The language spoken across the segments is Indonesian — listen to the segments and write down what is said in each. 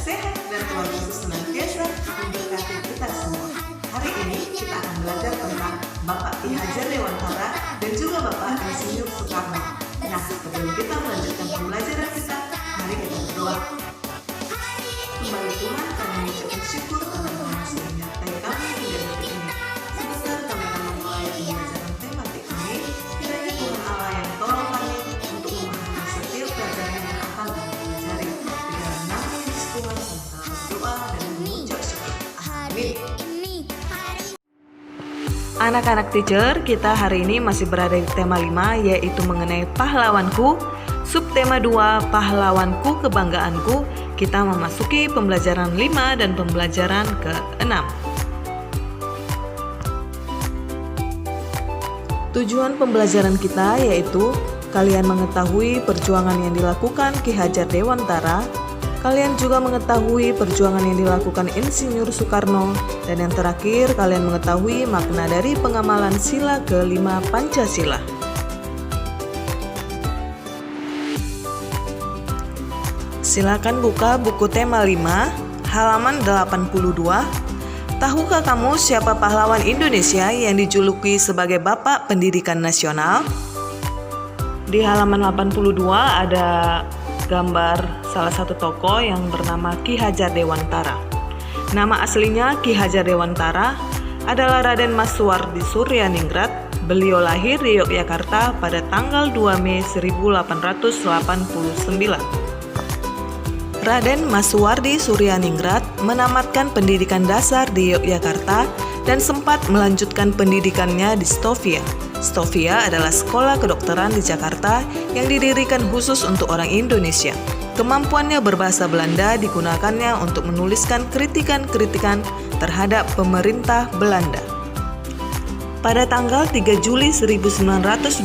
sehat dan Tuhan Yesus senantiasa memberkati kita semua. Hari ini kita akan belajar tentang Bapak Ki Hajar Dewantara dan juga Bapak Insinyur Soekarno. Nah, sebelum kita melanjutkan pembelajaran kita, mari kita berdoa. Kembali Tuhan, kami mengucapkan syukur karena Tuhan masih menyertai kami hingga detik ini. Sebentar kami akan memulai pembelajaran tematik ini. Kiranya Tuhan Allah yang tolong kami untuk memahami setiap pelajaran yang akan kami pelajari. Di dalam nama Yesus Tuhan, kami berdoa dan mengucap syukur. Amin. Anak-anak teacher, kita hari ini masih berada di tema 5, yaitu mengenai pahlawanku. Subtema 2, pahlawanku kebanggaanku. Kita memasuki pembelajaran 5 dan pembelajaran ke-6. Tujuan pembelajaran kita yaitu kalian mengetahui perjuangan yang dilakukan Ki Hajar Dewantara. Kalian juga mengetahui perjuangan yang dilakukan Insinyur Soekarno. Dan yang terakhir, kalian mengetahui makna dari pengamalan sila ke-5 Pancasila. Silakan buka buku tema 5, halaman 82. Tahukah kamu siapa pahlawan Indonesia yang dijuluki sebagai Bapak Pendidikan Nasional? Di halaman 82 ada gambar salah satu tokoh yang bernama Ki Hajar Dewantara. Nama aslinya Ki Hajar Dewantara adalah Raden Mas Suwardi Suryaningrat. Beliau lahir di Yogyakarta pada tanggal 2 Mei 1889. Raden Mas Suwardi Suryaningrat menamatkan pendidikan dasar di Yogyakarta dan sempat melanjutkan pendidikannya di Stovia. Stovia adalah sekolah kedokteran di Jakarta yang didirikan khusus untuk orang Indonesia. Kemampuannya berbahasa Belanda digunakannya untuk menuliskan kritikan-kritikan terhadap pemerintah Belanda. Pada tanggal 3 Juli 1922,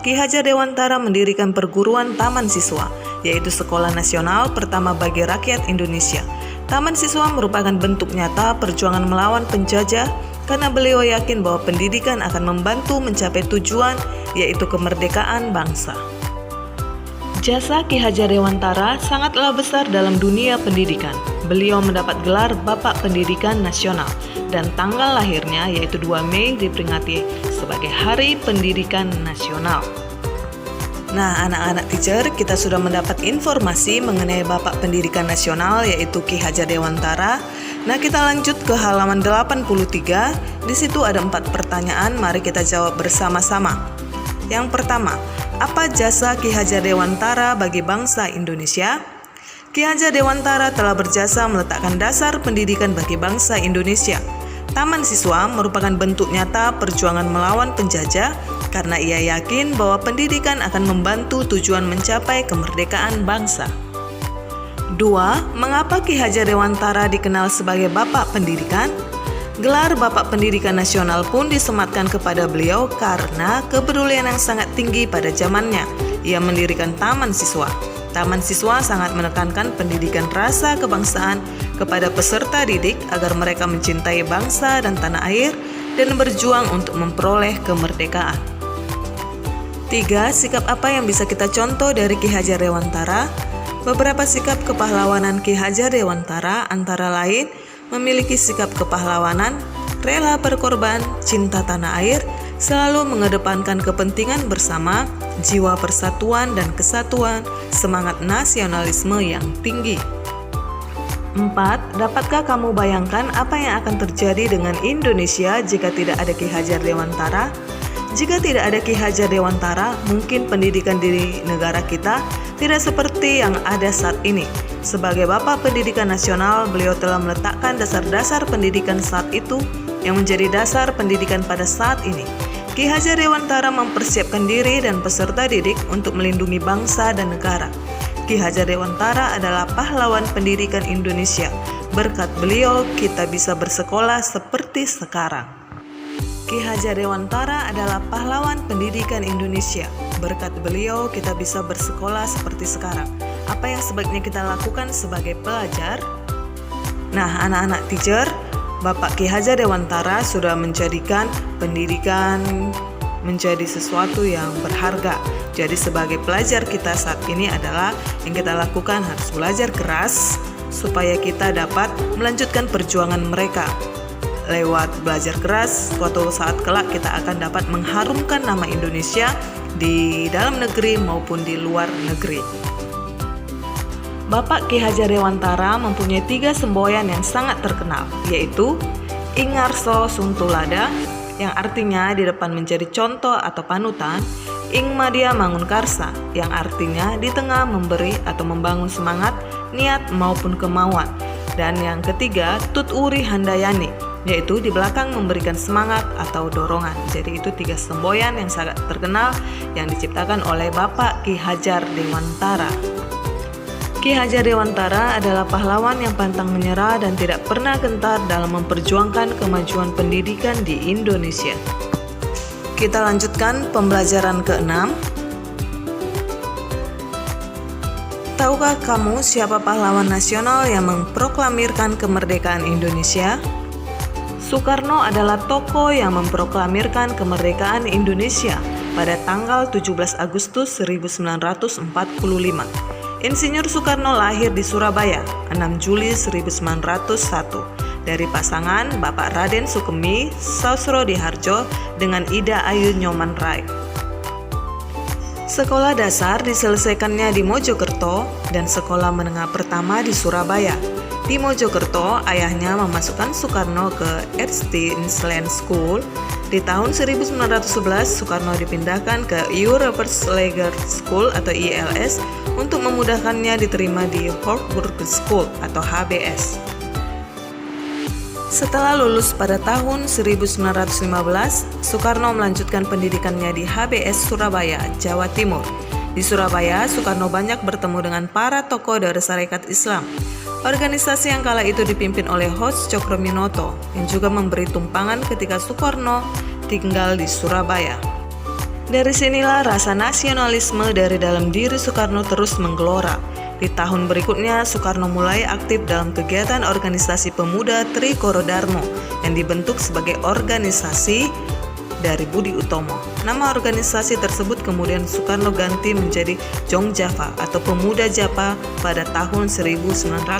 Ki Hajar Dewantara mendirikan perguruan Taman Siswa, yaitu sekolah nasional pertama bagi rakyat Indonesia. Taman Siswa merupakan bentuk nyata perjuangan melawan penjajah karena beliau yakin bahwa pendidikan akan membantu mencapai tujuan, yaitu kemerdekaan bangsa. Jasa Ki Hajar Dewantara sangatlah besar dalam dunia pendidikan. Beliau mendapat gelar Bapak Pendidikan Nasional dan tanggal lahirnya yaitu 2 Mei diperingati sebagai Hari Pendidikan Nasional. Nah, anak-anak teacher, kita sudah mendapat informasi mengenai Bapak Pendidikan Nasional yaitu Ki Hajar Dewantara. Nah, kita lanjut ke halaman 83. Di situ ada 4 pertanyaan, mari kita jawab bersama-sama. Yang pertama, apa jasa Ki Hajar Dewantara bagi bangsa Indonesia? Ki Hajar Dewantara telah berjasa meletakkan dasar pendidikan bagi bangsa Indonesia. Taman Siswa merupakan bentuk nyata perjuangan melawan penjajah karena ia yakin bahwa pendidikan akan membantu tujuan mencapai kemerdekaan bangsa. 2. Mengapa Ki Hajar Dewantara dikenal sebagai Bapak Pendidikan? Gelar Bapak Pendidikan Nasional pun disematkan kepada beliau karena kepedulian yang sangat tinggi pada zamannya. Ia mendirikan Taman Siswa. Taman Siswa sangat menekankan pendidikan rasa kebangsaan kepada peserta didik agar mereka mencintai bangsa dan tanah air dan berjuang untuk memperoleh kemerdekaan. 3. Sikap apa yang bisa kita contoh dari Ki Hajar Dewantara? Beberapa sikap kepahlawanan Ki Hajar Dewantara antara lain memiliki sikap kepahlawanan, rela berkorban, cinta tanah air, selalu mengedepankan kepentingan bersama, jiwa persatuan dan kesatuan, semangat nasionalisme yang tinggi. 4. Dapatkah kamu bayangkan apa yang akan terjadi dengan Indonesia jika tidak ada Ki Hajar Dewantara? Jika tidak ada Ki Hajar Dewantara, mungkin pendidikan di negara kita tidak seperti yang ada saat ini. Sebagai Bapak Pendidikan Nasional, beliau telah meletakkan dasar-dasar pendidikan saat itu yang menjadi dasar pendidikan pada saat ini. Ki Hajar Dewantara mempersiapkan diri dan peserta didik untuk melindungi bangsa dan negara. Ki Hajar Dewantara adalah pahlawan pendidikan Indonesia. Berkat beliau, kita bisa bersekolah seperti sekarang. Ki Hajar Dewantara adalah pahlawan pendidikan Indonesia. Berkat beliau, kita bisa bersekolah seperti sekarang. Apa yang sebaiknya kita lakukan sebagai pelajar? Nah, anak-anak teacher, Bapak Ki Hajar Dewantara sudah menjadikan pendidikan menjadi sesuatu yang berharga. Jadi sebagai pelajar kita saat ini adalah yang kita lakukan harus belajar keras supaya kita dapat melanjutkan perjuangan mereka. Lewat belajar keras, suatu saat kelak kita akan dapat mengharumkan nama Indonesia di dalam negeri maupun di luar negeri. Bapak Ki Hajar Dewantara mempunyai 3 semboyan yang sangat terkenal, yaitu Ingarso Suntulada, yang artinya di depan menjadi contoh atau panutan, Ing Madya Mangunkarsa, yang artinya di tengah memberi atau membangun semangat, niat maupun kemauan, dan yang ketiga Tut Uri Handayani, yaitu di belakang memberikan semangat atau dorongan. Jadi itu 3 semboyan yang sangat terkenal yang diciptakan oleh Bapak Ki Hajar Dewantara. Ki Hajar Dewantara adalah pahlawan yang pantang menyerah dan tidak pernah gentar dalam memperjuangkan kemajuan pendidikan di Indonesia. Kita lanjutkan pembelajaran ke-6. Tahukah kamu siapa pahlawan nasional yang memproklamirkan kemerdekaan Indonesia? Soekarno adalah tokoh yang memproklamirkan kemerdekaan Indonesia pada tanggal 17 Agustus 1945. Insinyur Soekarno lahir di Surabaya 6 Juli 1901 dari pasangan Bapak Raden Sukemi Sosrodihardjo dengan Ida Ayu Nyoman Rai. Sekolah dasar diselesaikannya di Mojokerto dan sekolah menengah pertama di Surabaya. Di Mojokerto, ayahnya memasukkan Soekarno ke Eastland School. Di tahun 1911, Soekarno dipindahkan ke Europersleger School atau ILS untuk memudahkannya diterima di Hortburg School atau HBS. Setelah lulus pada tahun 1915, Soekarno melanjutkan pendidikannya di HBS Surabaya, Jawa Timur. Di Surabaya, Soekarno banyak bertemu dengan para tokoh dari Sarekat Islam. Organisasi yang kala itu dipimpin oleh Hos Cokroaminoto yang juga memberi tumpangan ketika Soekarno tinggal di Surabaya. Dari sinilah rasa nasionalisme dari dalam diri Soekarno terus menggelora. Di tahun berikutnya, Soekarno mulai aktif dalam kegiatan organisasi pemuda Trikoro Darmo yang dibentuk sebagai organisasi dari Budi Utomo. Nama organisasi tersebut kemudian Soekarno ganti menjadi Jong Java atau Pemuda Java pada tahun 1918.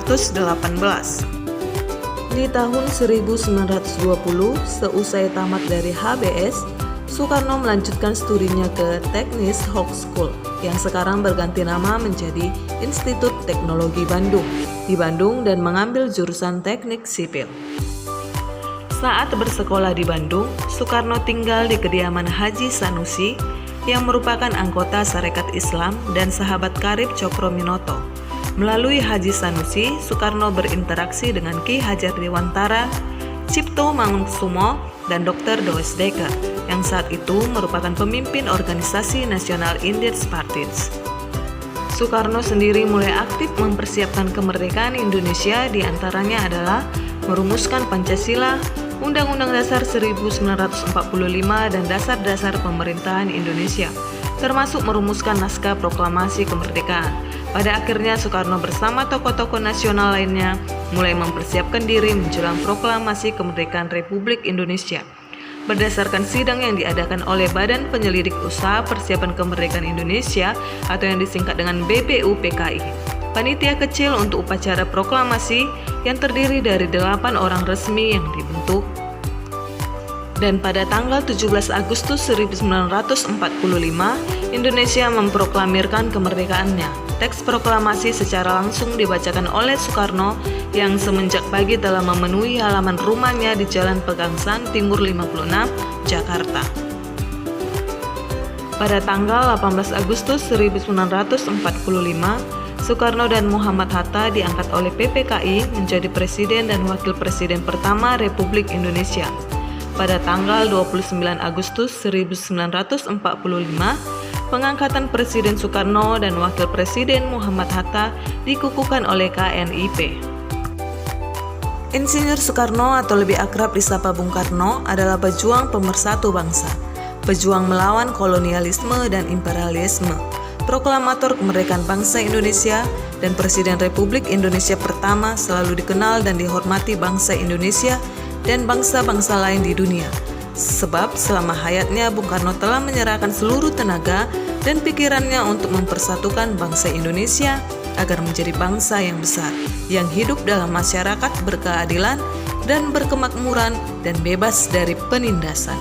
Di tahun 1920, seusai tamat dari HBS, Soekarno melanjutkan studinya ke Teknis Hochschule yang sekarang berganti nama menjadi Institut Teknologi Bandung di Bandung dan mengambil jurusan Teknik Sipil. Saat bersekolah di Bandung, Soekarno tinggal di kediaman Haji Sanusi yang merupakan anggota Sarekat Islam dan sahabat karib Cokroaminoto. Melalui Haji Sanusi, Soekarno berinteraksi dengan Ki Hajar Dewantara, Cipto Mangunkusumo, dan Dr. Does Dekker yang saat itu merupakan pemimpin organisasi nasional Indian Parties. Soekarno sendiri mulai aktif mempersiapkan kemerdekaan Indonesia, diantaranya adalah merumuskan Pancasila, Undang-Undang Dasar 1945 dan Dasar-Dasar Pemerintahan Indonesia, termasuk merumuskan naskah proklamasi kemerdekaan. Pada akhirnya Soekarno bersama tokoh-tokoh nasional lainnya mulai mempersiapkan diri menjelang proklamasi kemerdekaan Republik Indonesia. Berdasarkan sidang yang diadakan oleh Badan Penyelidik Usaha Persiapan Kemerdekaan Indonesia atau yang disingkat dengan BPUPKI, panitia kecil untuk upacara proklamasi yang terdiri dari 8 orang resmi yang dibentuk. Dan pada tanggal 17 Agustus 1945, Indonesia memproklamirkan kemerdekaannya. Teks proklamasi secara langsung dibacakan oleh Soekarno yang semenjak pagi telah memenuhi halaman rumahnya di Jalan Pegangsaan Timur 56, Jakarta. Pada tanggal 18 Agustus 1945, Soekarno dan Muhammad Hatta diangkat oleh PPKI menjadi Presiden dan Wakil Presiden pertama Republik Indonesia. Pada tanggal 29 Agustus 1945, pengangkatan Presiden Soekarno dan Wakil Presiden Muhammad Hatta dikukuhkan oleh KNIP. Insinyur Soekarno atau lebih akrab disapa Bung Karno adalah pejuang pemersatu bangsa, pejuang melawan kolonialisme dan imperialisme, proklamator kemerdekaan bangsa Indonesia, dan Presiden Republik Indonesia pertama, selalu dikenal dan dihormati bangsa Indonesia dan bangsa-bangsa lain di dunia. Sebab selama hayatnya Bung Karno telah menyerahkan seluruh tenaga dan pikirannya untuk mempersatukan bangsa Indonesia agar menjadi bangsa yang besar, yang hidup dalam masyarakat berkeadilan dan berkemakmuran dan bebas dari penindasan.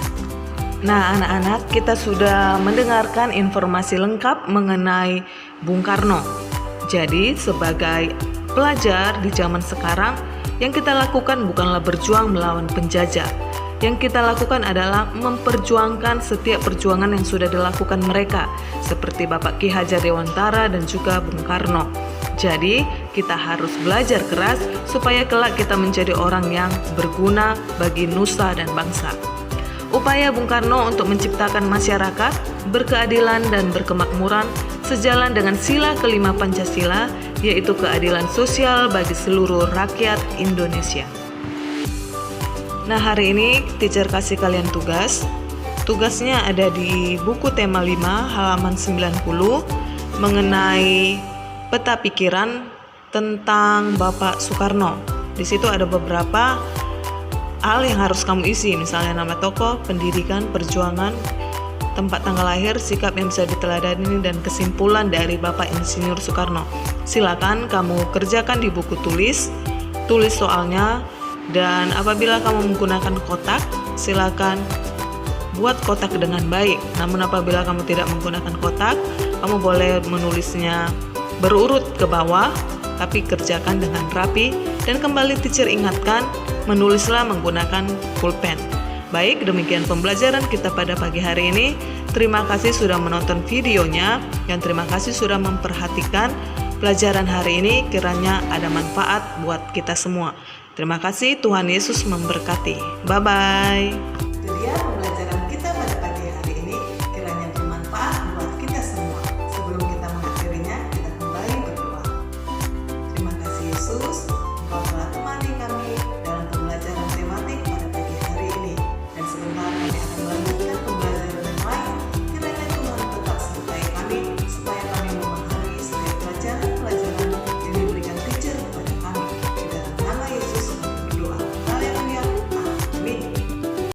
Nah, anak-anak, kita sudah mendengarkan informasi lengkap mengenai Bung Karno. Jadi, sebagai pelajar di zaman sekarang, yang kita lakukan bukanlah berjuang melawan penjajah. Yang kita lakukan adalah memperjuangkan setiap perjuangan yang sudah dilakukan mereka, seperti Bapak Ki Hajar Dewantara dan juga Bung Karno. Jadi, kita harus belajar keras supaya kelak kita menjadi orang yang berguna bagi nusa dan bangsa. Upaya Bung Karno untuk menciptakan masyarakat berkeadilan dan berkemakmuran sejalan dengan sila kelima Pancasila, yaitu keadilan sosial bagi seluruh rakyat Indonesia. Nah, hari ini teacher kasih kalian tugas. Tugasnya ada di buku tema 5 halaman 90 mengenai peta pikiran tentang Bapak Soekarno. Di situ ada beberapa hal yang harus kamu isi, misalnya nama tokoh, pendidikan, perjuangan, tempat tanggal lahir, sikap yang bisa diteladani, dan kesimpulan dari Bapak Insinyur Soekarno. Silakan kamu kerjakan di buku tulis soalnya, dan apabila kamu menggunakan kotak, silakan buat kotak dengan baik. Namun apabila kamu tidak menggunakan kotak, kamu boleh menulisnya berurut ke bawah, tapi kerjakan dengan rapi. Dan kembali teacher ingatkan, menulislah menggunakan pulpen. Baik, demikian pembelajaran kita pada pagi hari ini. Terima kasih sudah menonton videonya, dan terima kasih sudah memperhatikan pelajaran hari ini. Kiranya ada manfaat buat kita semua. Terima kasih, Tuhan Yesus memberkati. Bye-bye.